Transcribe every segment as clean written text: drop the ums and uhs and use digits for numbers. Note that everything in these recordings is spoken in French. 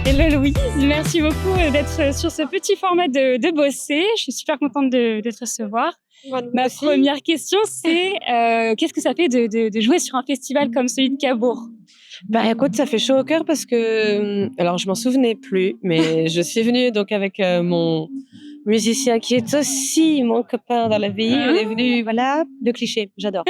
Hello Louise, merci beaucoup d'être sur ce petit format de bosser. Je suis super contente de te recevoir. Ma première question, c'est qu'est-ce que ça fait de jouer sur un festival comme celui de Cabourg? Bah écoute, ça fait chaud au cœur parce que, alors je m'en souvenais plus, mais je suis venue donc avec mon musicien qui est aussi mon copain dans la vie. On est venu, voilà, de clichés, j'adore.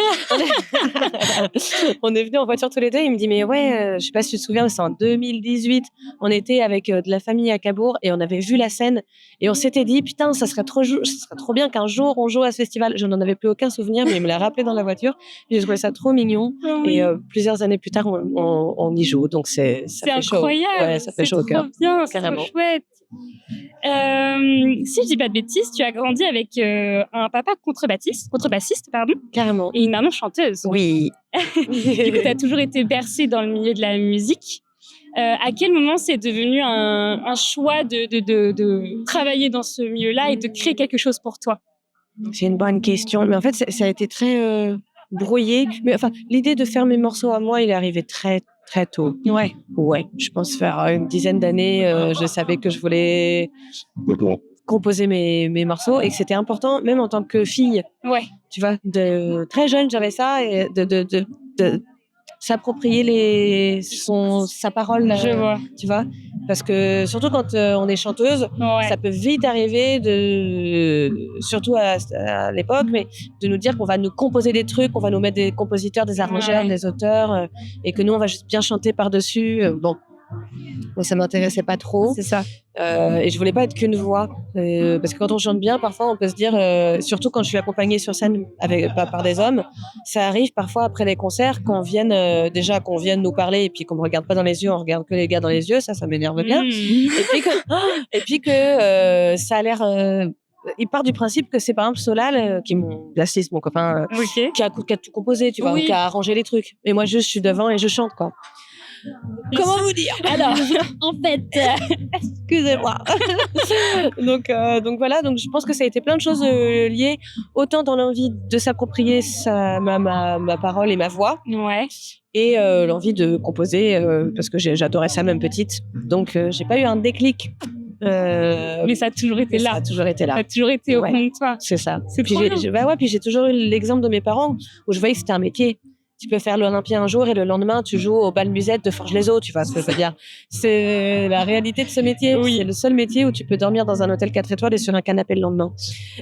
On est venu en voiture tous les deux. Il me dit mais ouais, je sais pas si tu te souviens, c'est en 2018. On était avec de la famille à Cabourg et on avait vu la scène et on s'était dit putain, ça serait trop bien qu'un jour on joue à ce festival. Je n'en avais plus aucun souvenir, mais il me l'a rappelé dans la voiture. J'ai trouvé ça trop mignon. Et plusieurs années plus tard, on y joue. Donc ça fait incroyable. Chaud. Ouais, ça fait chaud au cœur. C'est trop bien, c'est trop chouette. Si je dis pas de bêtises, tu as grandi avec un papa contrebassiste, pardon. Carrément. Et une maman chanteuse. Oui. Du coup, tu as toujours été bercée dans le milieu de la musique. À quel moment c'est devenu un choix de travailler dans ce milieu-là et de créer quelque chose pour toi? C'est une bonne question. Mais en fait, ça a été très brouillé. Mais enfin, l'idée de faire mes morceaux à moi, il est arrivé très tôt. Ouais. Je pense faire une dizaine d'années, je savais que je voulais composer mes morceaux et que c'était important, même en tant que fille. Ouais. Tu vois, de très jeune, j'avais ça et de s'approprier sa parole. Je vois. Tu vois, parce que surtout quand on est chanteuse, ça peut vite arriver surtout à l'époque, mais de nous dire qu'on va nous composer des trucs, qu'on va nous mettre des compositeurs, des arrangeurs, des auteurs, et que nous on va juste bien chanter par-dessus. Bon, ça m'intéressait pas trop. C'est ça. Et je voulais pas être qu'une voix, parce que quand on chante bien, parfois on peut se dire, surtout quand je suis accompagnée sur scène par des hommes, ça arrive parfois après les concerts qu'on vienne nous parler et puis qu'on me regarde pas dans les yeux, on regarde que les gars dans les yeux, ça m'énerve bien. Et puis que ça a l'air. Il part du principe que c'est par exemple Solal, qui est mon bassiste, mon copain, qui a tout composé, tu vois, qui a arrangé les trucs. Et moi, je suis devant et je chante, quoi. Comment vous dire? Alors, en fait, excusez-moi. donc voilà, donc je pense que ça a été plein de choses liées, autant dans l'envie de s'approprier ma parole et ma voix, et l'envie de composer, parce que j'adorais ça même petite. Donc j'ai pas eu un déclic. Mais ça a toujours été là. Ça a toujours été là. Ça a toujours été au fond de toi. C'est ça. Puis j'ai toujours eu l'exemple de mes parents où je voyais que c'était un métier. Tu peux faire l'Olympia un jour et le lendemain, tu joues au bal musette de Forges-les-Eaux, tu vois ce que je veux dire. C'est la réalité de ce métier. Oui. C'est le seul métier où tu peux dormir dans un hôtel 4 étoiles et sur un canapé le lendemain.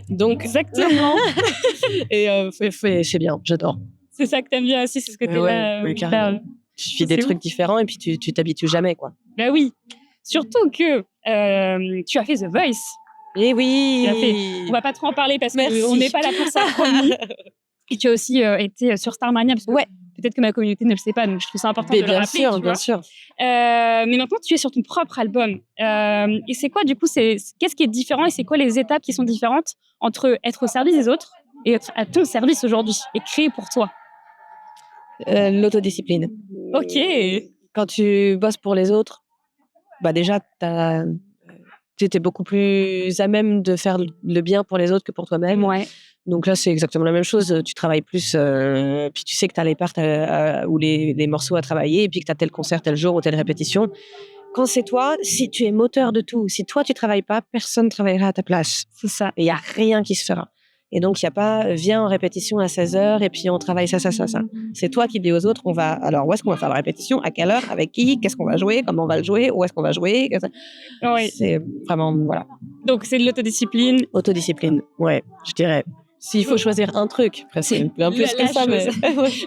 Donc, exactement. Et c'est bien, j'adore. C'est ça que t'aimes bien aussi, c'est ce que t'es là. Oui, carrément. Tu fais des trucs différents et puis tu t'habitues jamais, quoi. Bah oui. Surtout que tu as fait The Voice. Eh oui. On va pas trop en parler parce qu'on n'est pas là pour ça. Et tu as aussi été sur Starmania, parce que peut-être que ma communauté ne le sait pas, donc je trouve ça important de le rappeler. Bien sûr. Mais maintenant, tu es sur ton propre album. Et c'est quoi, du coup, qu'est-ce qui est différent et c'est quoi les étapes qui sont différentes entre être au service des autres et être à ton service aujourd'hui et créer pour toi? L'autodiscipline. Ok. Quand tu bosses pour les autres, bah déjà, tu étais beaucoup plus à même de faire le bien pour les autres que pour toi-même. Ouais. Donc là, c'est exactement la même chose. Tu travailles plus, puis tu sais que tu as les parts ou les morceaux à travailler, et puis que tu as tel concert, tel jour ou telle répétition. Quand c'est toi, si tu es moteur de tout, si toi, tu travailles pas, personne ne travaillera à ta place. C'est ça. Et il n'y a rien qui se fera. Et donc, il n'y a pas, viens en répétition à 16h et puis on travaille ça. C'est toi qui dis aux autres, alors où est-ce qu'on va faire la répétition, à quelle heure, avec qui, qu'est-ce qu'on va jouer, comment on va le jouer, où est-ce qu'on va jouer. Oui. C'est vraiment, voilà. Donc, c'est de l'autodiscipline. Autodiscipline, ouais, je dirais. S'il faut choisir un truc, c'est un peu plus que ça. Mais...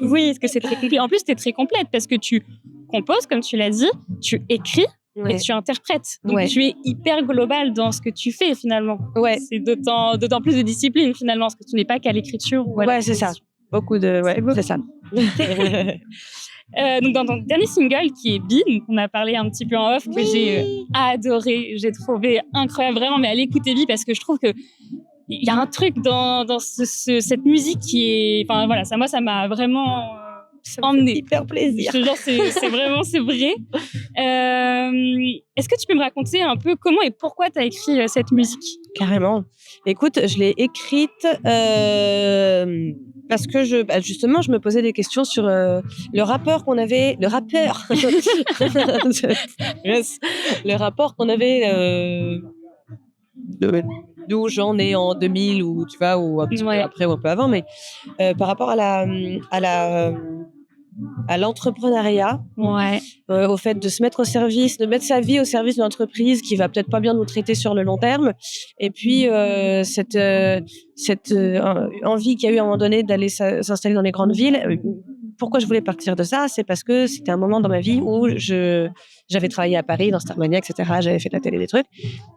oui, parce que c'est très complet. En plus, tu es très complète parce que tu composes, comme tu l'as dit, tu écris et tu interprètes. Donc, tu es hyper global dans ce que tu fais, finalement. Ouais. C'est d'autant plus de discipline, finalement, parce que tu n'es pas qu'à l'écriture. C'est ça. Beaucoup de... c'est ça. Donc dans ton dernier single qui est Bean, on a parlé un petit peu en off, que j'ai adoré, j'ai trouvé incroyable, vraiment, mais allez écouter Bean parce que je trouve que il y a un truc dans cette musique qui est, enfin voilà, ça m'a vraiment emmené. Hyper plaisir. Je te jure, c'est vraiment, c'est vrai. Est-ce que tu peux me raconter un peu comment et pourquoi tu as écrit cette musique? Carrément. Écoute, je l'ai écrite parce que justement, je me posais des questions sur le rapport qu'on avait, le rappeur, yes. Le rapport qu'on avait d'où j'en ai en 2000 ou tu vois ou un petit peu après ou un peu avant, mais par rapport à l'entrepreneuriat, au fait de se mettre au service, de mettre sa vie au service d'une entreprise qui va peut-être pas bien nous traiter sur le long terme, et puis cette envie qu'il y a eu à un moment donné d'aller s'installer dans les grandes villes. Pourquoi je voulais partir de ça, c'est parce que c'était un moment dans ma vie où j'avais travaillé à Paris dans Starmania, etc. J'avais fait de la télé, des trucs,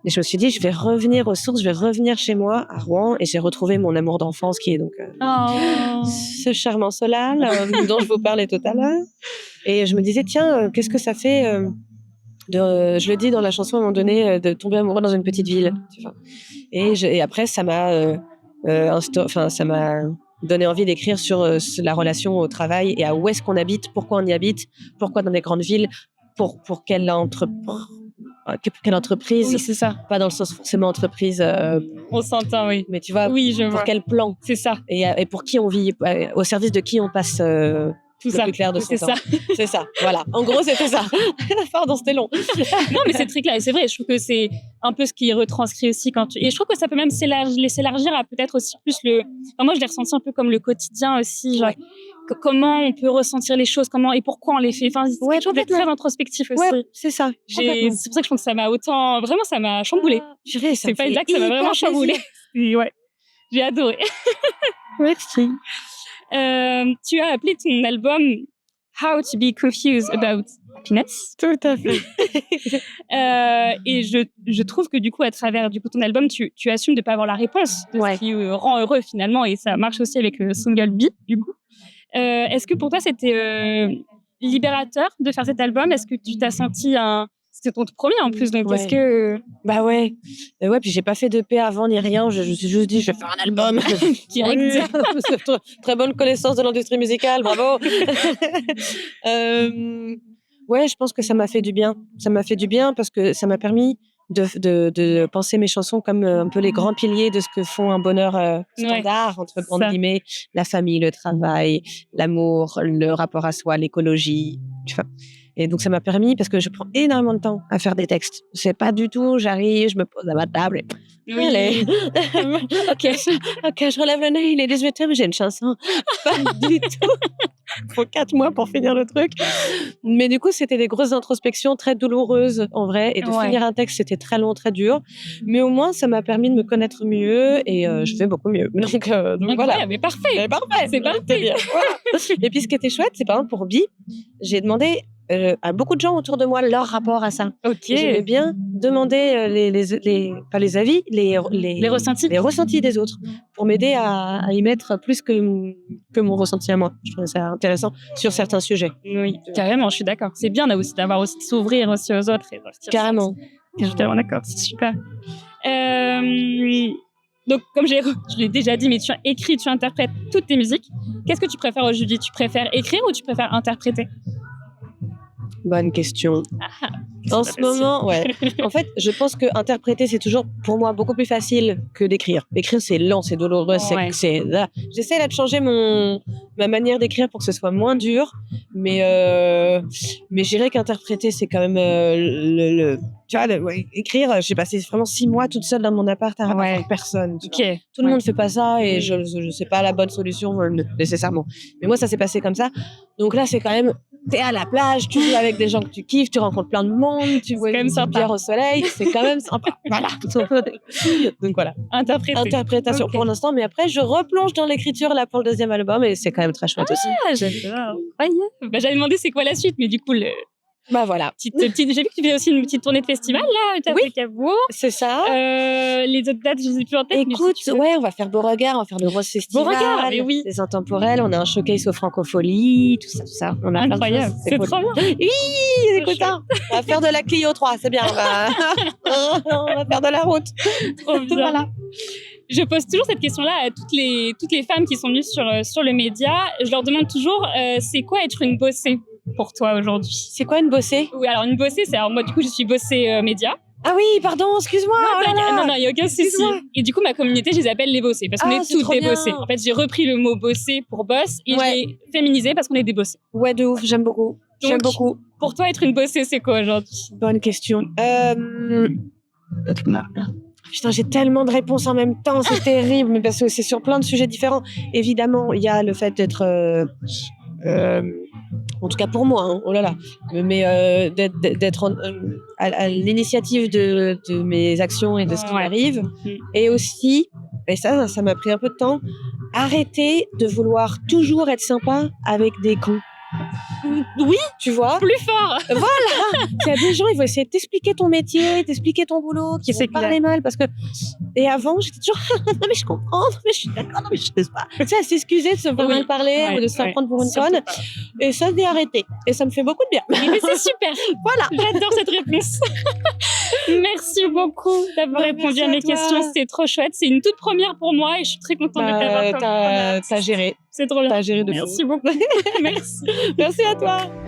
et je me suis dit je vais revenir aux sources, je vais revenir chez moi à Rouen, et j'ai retrouvé mon amour d'enfance qui est donc ce charmant Solal dont je vous parlais tout à l'heure. Et je me disais tiens, qu'est-ce que ça fait je le dis dans la chanson à un moment donné, de tomber amoureux dans une petite ville, tu vois. Et après ça m'a ça m'a donné envie d'écrire sur la relation au travail et à où est-ce qu'on habite, pourquoi on y habite, pourquoi dans des grandes villes, pour quelle entreprise. Oui, c'est ça. Pas dans le sens forcément entreprise. On s'entend, oui. Mais tu vois, pour quel plan. C'est ça. Et pour qui on vit, au service de qui on passe tout le plus clair de son temps. C'est ça, voilà. En gros, c'était ça. Pardon, c'était long. Non, mais c'est très clair. Et c'est vrai, je trouve que c'est un peu ce qui est retranscrit aussi Et je trouve que ça peut même s'élargir à peut-être aussi plus moi, je l'ai ressenti un peu comme le quotidien aussi, genre comment on peut ressentir les choses, comment et pourquoi on les fait. Enfin, c'est toujours très introspectif aussi. Ouais, c'est ça. C'est pour ça que je pense que ça m'a vraiment, ça m'a chamboulé. C'est pas exact, ça m'a vraiment chamboulé. Ouais, j'ai adoré. Merci. Tu as appelé ton album How to be confused about happiness. Tout à fait. Et je trouve que du coup, à travers ton album, tu assumes de ne pas avoir la réponse de ce qui rend heureux finalement, et ça marche aussi avec le single B du coup. Est-ce que pour toi c'était libérateur de faire cet album? Est-ce que tu t'as senti c'était ton premier en plus, donc est-ce que... Bah ouais, puis j'ai pas fait d'EP avant ni rien, je me suis juste dit je vais faire un album. Direct. Très bonne connaissance de l'industrie musicale, bravo. Ouais, je pense que ça m'a fait du bien. Ça m'a fait du bien parce que ça m'a permis de penser mes chansons comme un peu les grands piliers de ce que font un bonheur standard, entre grandes guillemets, la famille, le travail, l'amour, le rapport à soi, l'écologie, tu vois. Et donc, ça m'a permis, parce que je prends énormément de temps à faire des textes. C'est pas du tout, j'arrive, je me pose à ma table et... Allez. ok, je relève le nez, il est 18h, mais j'ai une chanson. Pas du tout. Il faut 4 mois pour finir le truc. Mais du coup, c'était des grosses introspections très douloureuses, en vrai. Et de finir un texte, c'était très long, très dur. Mais au moins, ça m'a permis de me connaître mieux et je fais beaucoup mieux. Donc voilà. Mais parfait. C'est parfait. Voilà. Et puis, ce qui était chouette, c'est par exemple pour Bi, j'ai demandé à beaucoup de gens autour de moi leur rapport à ça. J'aimais bien demander pas les avis, les ressentis des autres pour m'aider à y mettre plus que mon ressenti à moi. Je trouvais ça intéressant sur certains sujets. Oui, carrément, je suis d'accord. C'est bien d'avoir aussi de s'ouvrir aussi aux autres. Carrément. Je suis tellement d'accord, c'est super. Donc, comme je l'ai déjà dit, mais tu écris, tu interprètes toutes tes musiques. Qu'est-ce que tu préfères aujourd'hui? Tu préfères écrire ou tu préfères interpréter? Bonne question. En ce moment, en fait, je pense que interpréter, c'est toujours pour moi beaucoup plus facile que d'écrire. Écrire, c'est lent, c'est douloureux, J'essaie là de changer ma manière d'écrire pour que ce soit moins dur, mais je dirais qu'interpréter, c'est quand même tu vois, écrire, j'ai passé vraiment 6 mois toute seule dans mon appart à avec personne. Tout le monde fait pas ça et je sais pas la bonne solution nécessairement. Mais moi, ça s'est passé comme ça. Donc là, c'est quand même, t'es à la plage, tu joues avec des gens que tu kiffes, tu rencontres plein de monde, tu vois une bière au soleil, c'est quand même sympa. Voilà. Donc voilà. Interprétation pour l'instant, mais après, je replonge dans l'écriture là pour le 2e album et c'est quand même très chouette aussi. J'adore. J'avais demandé c'est quoi la suite, mais du coup, bah voilà. J'ai vu que tu fais aussi une petite tournée de festival là, oui, Cabourg. C'est ça. Les autres dates, je ne sais plus en tête. Écoute, on va faire Beauregard, on va faire le Rose Festival, mais oui. Les Intemporels, on a un showcase au Francofolie, tout ça. On a incroyable, c'est trop bien. Oui, écoute, on va faire de la Clio 3, c'est bien. On va faire de la route. Trop bien. Voilà. Je pose toujours cette question-là à toutes les femmes qui sont venues sur le média. Je leur demande toujours, c'est quoi être une bossée pour toi aujourd'hui? C'est quoi une bossée? Oui, alors une bossée, c'est... Alors moi, du coup, je suis bossée média. Ah oui, pardon, excuse-moi. Non, il n'y a aucun souci. Et du coup, ma communauté, je les appelle les bossés parce qu'on est toutes des bossées. En fait, j'ai repris le mot bosser pour boss et j'ai féminisé parce qu'on est des bossés. Ouais, de ouf, j'aime beaucoup. J'aime beaucoup. Pour toi, être une bossée, c'est quoi aujourd'hui? Bonne question. Putain, j'ai tellement de réponses en même temps, c'est terrible, mais parce que c'est sur plein de sujets différents. Évidemment, il y a le fait d'être, en tout cas pour moi, hein, oh là là, mais d'être à l'initiative de mes actions et de ce qui m'arrive. Et aussi, et ça m'a pris un peu de temps, arrêter de vouloir toujours être sympa avec des cons. Oui, tu vois. Plus fort. Voilà. Il y a des gens, ils vont essayer de t'expliquer ton métier, t'expliquer ton boulot, qui vont parler mal parce que. Et avant, j'étais toujours non mais je comprends, non mais je suis d'accord, non mais je sais pas. Tu sais, à s'excuser de se faire mal parler ou de se faire prendre pour une conne. Et ça, je l'ai arrêté. Et ça me fait beaucoup de bien. Mais c'est super. Voilà. J'adore cette réponse. Merci beaucoup d'avoir répondu à mes questions. C'était trop chouette. C'est une toute première pour moi et je suis très contente de t'avoir. T'as géré. C'est trop bien. T'as géré de fou. Merci beaucoup. Merci. Merci à toi.